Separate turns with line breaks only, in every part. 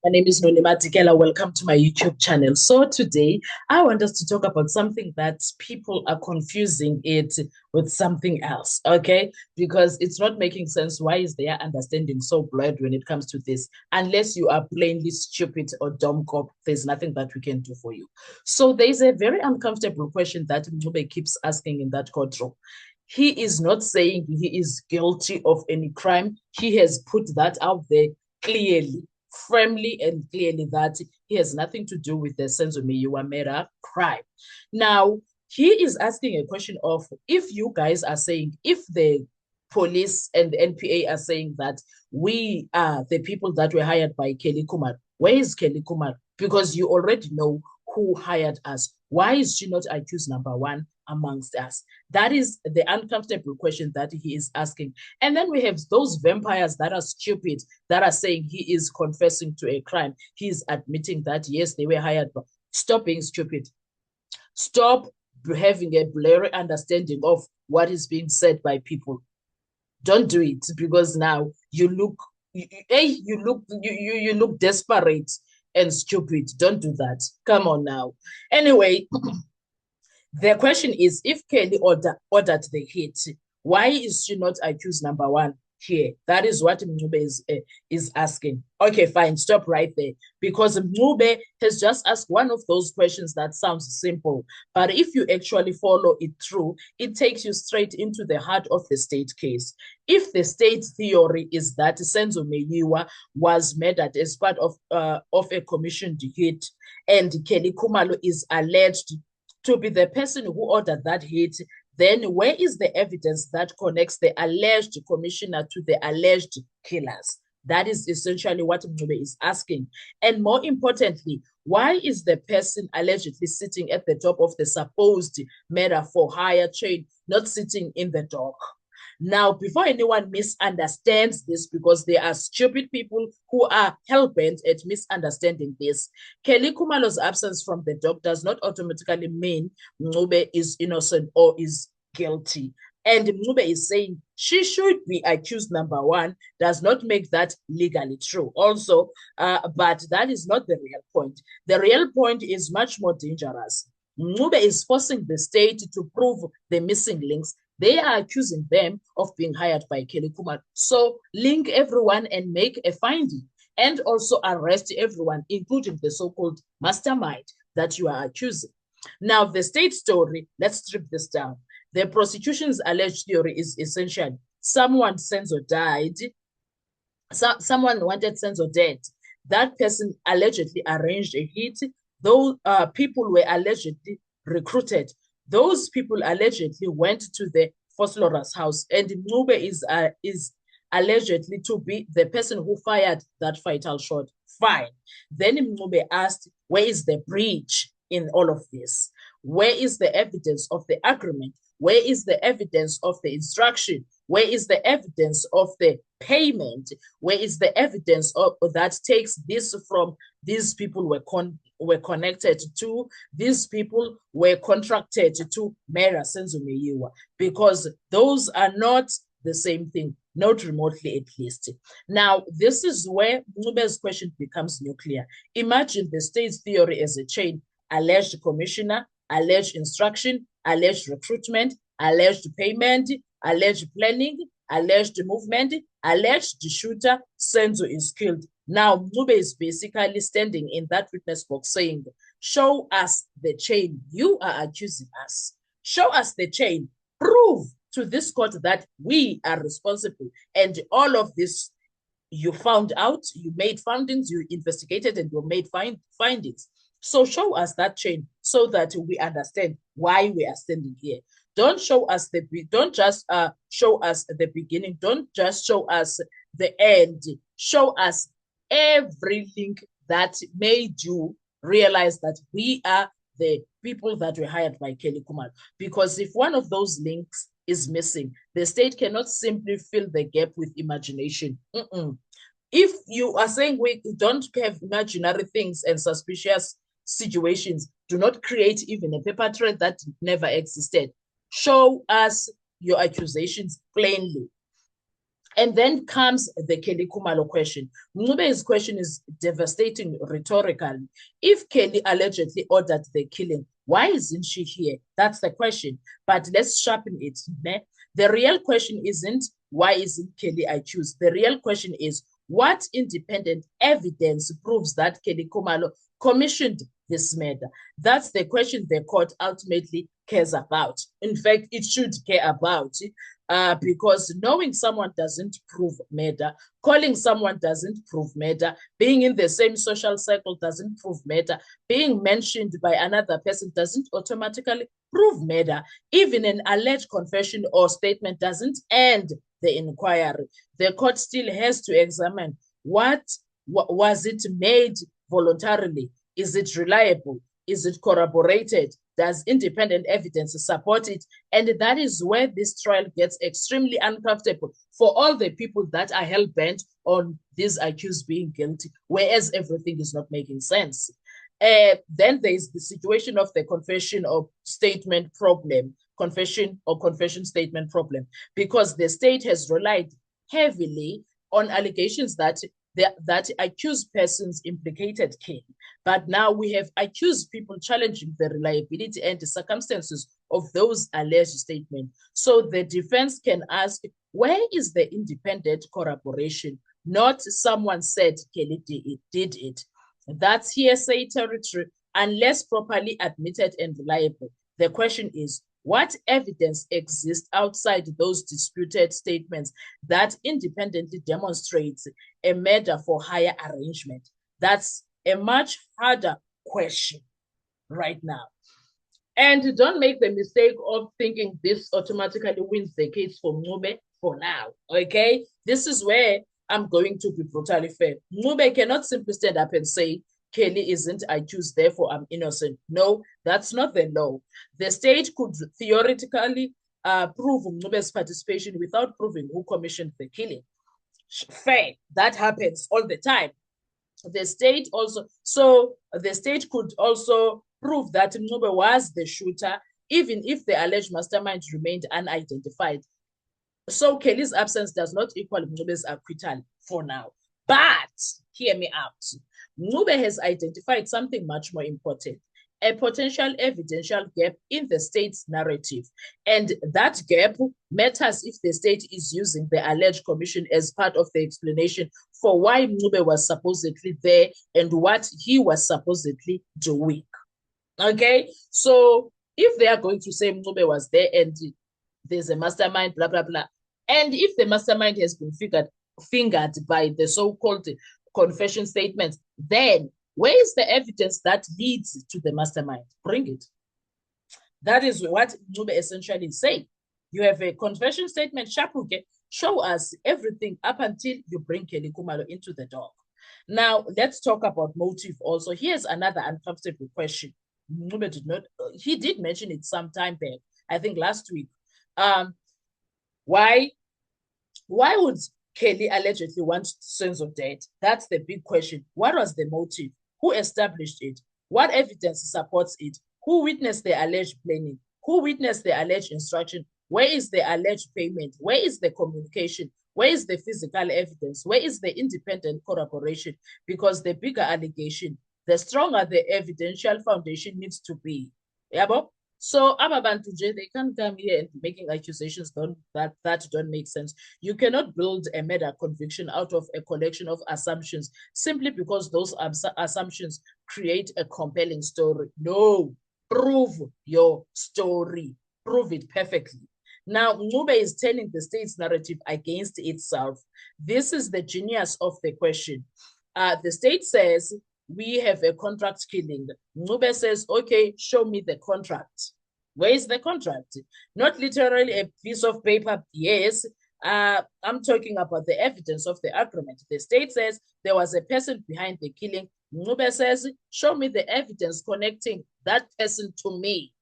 My name is Nonima Tikela. Welcome to my YouTube channel. So today I want us to talk about something that people are confusing it with something else, okay? Because it's not making sense. Why is their understanding so blurred when it comes to this? Unless you are plainly stupid or dumb cop, there's nothing that we can do for you. So there's a very uncomfortable question that Mjube keeps asking in that courtroom. He is not saying he is guilty of any crime. He has put that out there clearly, firmly and clearly, that he has nothing to do with the Senzo Meyiwa crime. Now, he is asking a question of, if you guys are saying, if the police and the NPA are saying that we are the people that were hired by Kelly Kumar, where is Kelly Kumar? Because you already know who hired us. Why is she not accused number one amongst us? That is the uncomfortable question that he is asking. And then we have those vampires that are stupid, that are saying he is confessing to a crime. He is admitting that, yes, they were hired. But stop being stupid. Stop having a blurry understanding of what is being said by people. Don't do it, because now you look, you look desperate and stupid. Don't do that. Come on now. Anyway, the question is, if Kelly ordered the hit, why is she not accused number one here? That is what Mjube is asking. Okay, fine, stop right there. Because Mjube has just asked one of those questions that sounds simple. But if you actually follow it through, it takes you straight into the heart of the state case. If the state theory is that Senzo Meyiwa was murdered as part of a commissioned hit, and Kelly Kumalo is alleged to be the person who ordered that hit, then where is the evidence that connects the alleged commissioner to the alleged killers? That is essentially what Mjube is asking. And more importantly, why is the person allegedly sitting at the top of the supposed murder for hire chain not sitting in the dock? Now, before anyone misunderstands this, because there are stupid people who are hell-bent at misunderstanding this, Kelly Kumalo's absence from the dock does not automatically mean Mjube is innocent or is guilty. And Mjube is saying she should be accused number one, does not make that legally true also, but that is not the real point. The real point is much more dangerous. Mjube is forcing the state to prove the missing links. They are accusing them of being hired by Kelly Kumar. So link everyone and make a finding, and also arrest everyone, including the so-called mastermind that you are accusing. Now, the state story, let's strip this down. The prosecution's alleged theory is essentially someone Senzo died, someone wanted Senzo dead. That person allegedly arranged a hit. Those people were allegedly recruited. Those people allegedly went to the Foslor's house, and Mjube is allegedly to be the person who fired that fatal shot. Fine. Then Mjube asked, where is the breach in all of this? Where is the evidence of the agreement? Where is the evidence of the instruction? Where is the evidence of the payment? Where is the evidence of that takes this from these people were connected to, these people were contracted to Mera Senzo Meyiwa? Because those are not the same thing, not remotely at least. Now, this is where Mjube's question becomes nuclear. Imagine the state's theory as a chain: alleged commissioner, alleged instruction, alleged recruitment, alleged payment, alleged planning, alleged movement, alleged shooter, Senzo is killed. Now, Mjube is basically standing in that witness box saying, show us the chain. You are accusing us. Show us the chain. Prove to this court that we are responsible. And all of this, you found out, you made findings, you investigated, and you made findings. So show us that chain so that we understand why we are standing here. Don't show us don't just show us the beginning. Don't just show us the end. Show us every link that made you realize that we are the people that were hired by Kelly Kumar. Because if one of those links is missing, the state cannot simply fill the gap with imagination. If you are saying we don't have imaginary things and suspicious situations, do not create even a paper trail that never existed. Show us your accusations plainly. And then comes the Kelly Khumalo question. Mncube's question is devastating rhetorically. If Kelly allegedly ordered the killing, why isn't she here? That's the question. But let's sharpen it. The real question isn't why isn't Kelly accused? The real question is what independent evidence proves that Kelly Khumalo commissioned this murder? That's the question the court ultimately cares about. In fact, it should care about because knowing someone doesn't prove murder, calling someone doesn't prove murder, being in the same social circle doesn't prove murder, being mentioned by another person doesn't automatically prove murder. Even an alleged confession or statement doesn't end the inquiry. The court still has to examine what was it made voluntarily? Is it reliable? Is it corroborated? Does independent evidence support it? And that is where this trial gets extremely uncomfortable for all the people that are hell-bent on these accused being guilty, whereas everything is not making sense. Then there is the situation of the confession or statement problem, confession or confession statement problem, because the state has relied heavily on allegations that accused persons implicated King. But now we have accused people challenging the reliability and the circumstances of those alleged statements. So the defense can ask, where is the independent corroboration? Not someone said Kelly did it. That's hearsay territory unless properly admitted and reliable. The question is, what evidence exists outside those disputed statements that independently demonstrates a murder for hire arrangement? That's a much harder question right now. And don't make the mistake of thinking this automatically wins the case for Mncube for now, okay? This is where I'm going to be brutally fair. Mncube cannot simply stand up and say, Kelly isn't accused, therefore I'm innocent. No, that's not the law. The state could theoretically prove Mncube's participation without proving who commissioned the killing. Fair, that happens all the time. The state could also prove that Mncube was the shooter, even if the alleged mastermind remained unidentified. So Kelly's absence does not equal Mncube's acquittal for now. But hear me out. Mncube has identified something much more important, a potential evidential gap in the state's narrative. And that gap matters if the state is using the alleged commission as part of the explanation for why Mncube was supposedly there and what he was supposedly doing. Okay, so if they are going to say Mncube was there and there's a mastermind, blah, blah, blah, and if the mastermind has been fingered by the so-called confession statements, then where is the evidence that leads to the mastermind? Bring it. That is what Mncube essentially is saying. You have a confession statement, Shapuke, show us everything up until you bring Kelly Khumalo into the dock. Now, let's talk about motive also. Here's another uncomfortable question. Mncube he did mention it some time back, I think last week. Why would Kelly allegedly want sense of death? That's the big question. What was the motive? Who established it? What evidence supports it? Who witnessed the alleged planning? Who witnessed the alleged instruction? Where is the alleged payment? Where is the communication? Where is the physical evidence? Where is the independent corroboration? Because the bigger allegation, the stronger the evidential foundation needs to be. Yabo? So Ababantu, they can't come here and making accusations that don't make sense. You cannot build a murder conviction out of a collection of assumptions simply because those assumptions create a compelling story. No, prove your story. Prove it perfectly. Now, Mncube is turning the state's narrative against itself. This is the genius of the question. The state says, we have a contract killing. Mncube says, okay, show me the contract. Where is the contract? Not literally a piece of paper, yes. I'm talking about the evidence of the agreement. The state says there was a person behind the killing. Mncube says, show me the evidence connecting that person to me.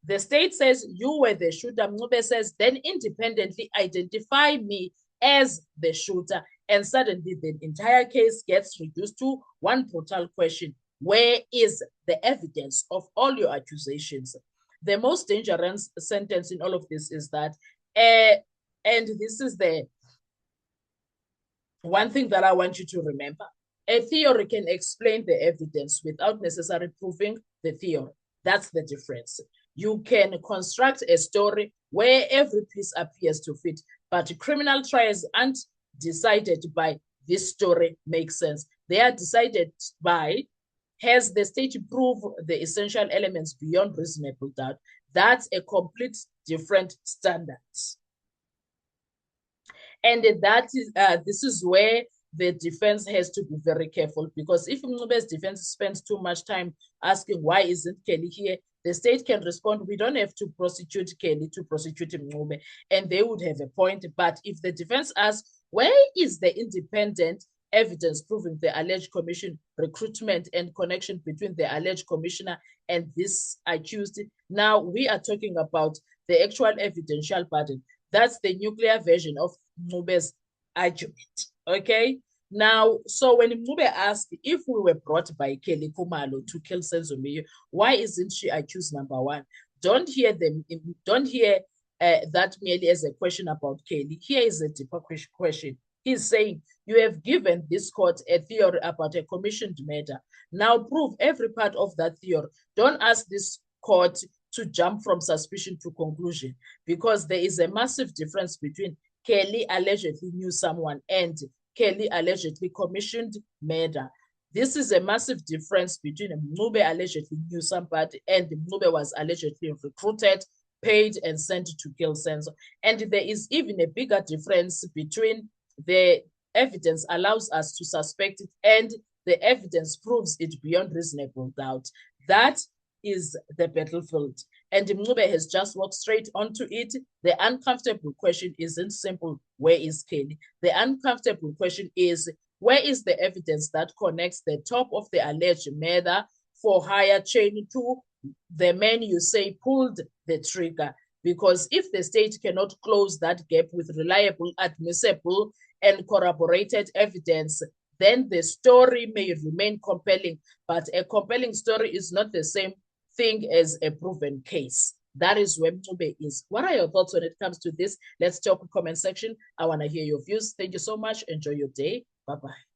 The state says you were the shooter. Mncube says, then independently identify me as the shooter. And suddenly the entire case gets reduced to one brutal question. Where is the evidence of all your accusations? The most dangerous sentence in all of this is that, and this is the one thing that I want you to remember, a theory can explain the evidence without necessarily proving the theory. That's the difference. You can construct a story where every piece appears to fit, but criminal trials aren't decided by this story makes sense. They are decided by, has the state proved the essential elements beyond reasonable doubt? That's a complete different standard. And that is this is where the defense has to be very careful, because if Mncube's defense spends too much time asking why isn't Kelly here, the state can respond, we don't have to prosecute Kelly to prosecute Mncube, and they would have a point. But if the defense asks, where is the independent evidence proving the alleged commission recruitment and connection between the alleged commissioner and this accused, now we are talking about the actual evidential burden. That's the nuclear version of Mncube's argument. Okay. Now, so when Mncube asked if we were brought by Kelly Khumalo to kill Senzo Meyo, why isn't she accused number one? Don't hear that merely as a question about Kelly. Here is a deeper question. He's saying, you have given this court a theory about a commissioned murder. Now prove every part of that theory. Don't ask this court to jump from suspicion to conclusion, because there is a massive difference between Kelly allegedly knew someone and Kelly allegedly commissioned murder. This is a massive difference between Mncube allegedly knew somebody and Mncube was allegedly recruited, paid, and sent to kill Senzo. And there is even a bigger difference between the evidence allows us to suspect it and the evidence proves it beyond reasonable doubt. That is the battlefield. And Mncube has just walked straight onto it. The uncomfortable question isn't simple, where is Kelly? The uncomfortable question is, where is the evidence that connects the top of the alleged murder for hire chain to the man you say pulled the trigger? Because if the state cannot close that gap with reliable, admissible, and corroborated evidence, then the story may remain compelling, but a compelling story is not the same thing as a proven case. That is where Mncube is. What are your thoughts when it comes to this? Let's talk in the comment section. I want to hear your views. Thank you so much. Enjoy your day. Bye-bye.